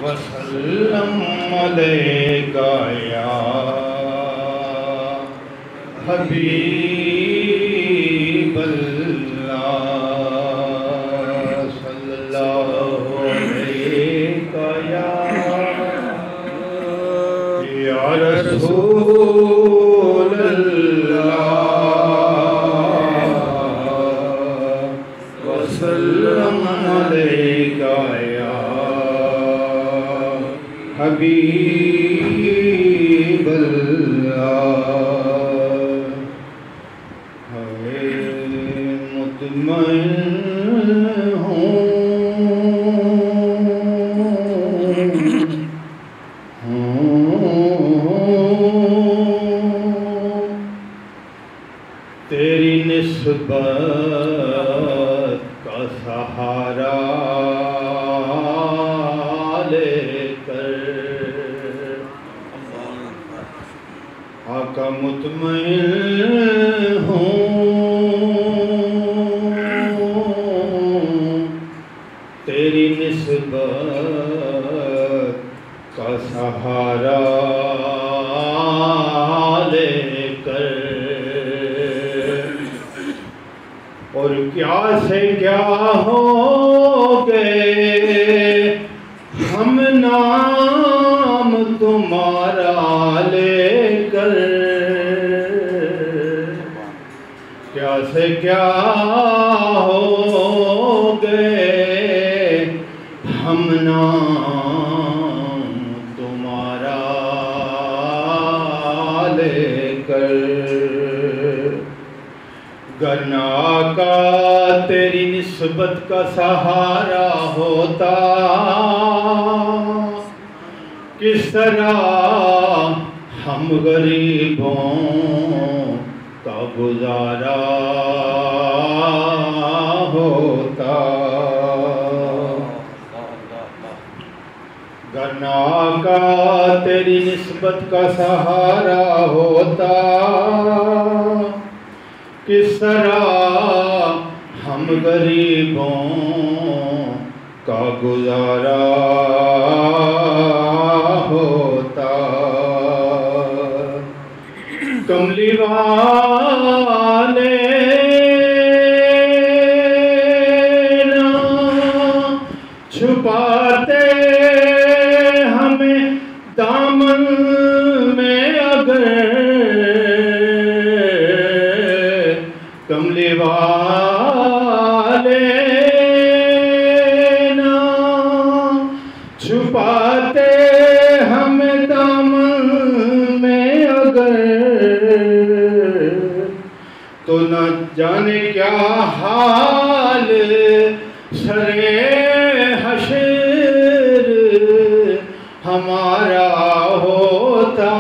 वसल्लम अलैका या हबीबल्लाह सल्लल्लाहु अलैका या रसूलल्लाह वसल्लम अलैका या हबीबल्लाह। मुतमइन हूँ तेरी निस्बत का सहारा आका मुतमइन हूँ तेरी निस्बत का सहारा लेकर, और क्या से क्या हो गए हम नाम तुम्हारा लेकर, क्या से क्या हो गए हम नाम तुम्हारा लेकर। गरना का तेरी निस्बत का सहारा होता किस तरह हम गरीबों का गुजारा होता। गरना का तेरी निस्बत का सहारा होता किस तरह हम गरीबों का गुजारा होता। कमली वाले ना छुपाते हमें दामन में अगर, कमली वाले ना छुपाते हमें दामन में अगर, तो न जाने क्या हाल सरे हश्र हमारा होता।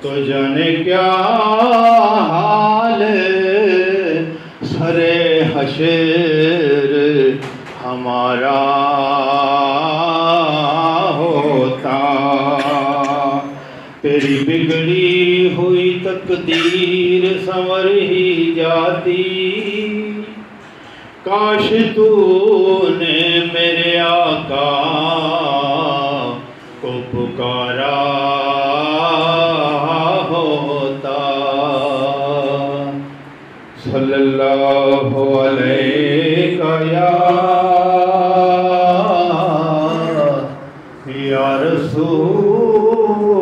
तो जाने क्या हाल सरे हश्र हमारा होता। तेरी बिगड़ी हुई तकदीर संवर ही जाती, काश तूने मेरे आका को पुकारा होता। सल्लल्लाहु अलैका या रसूल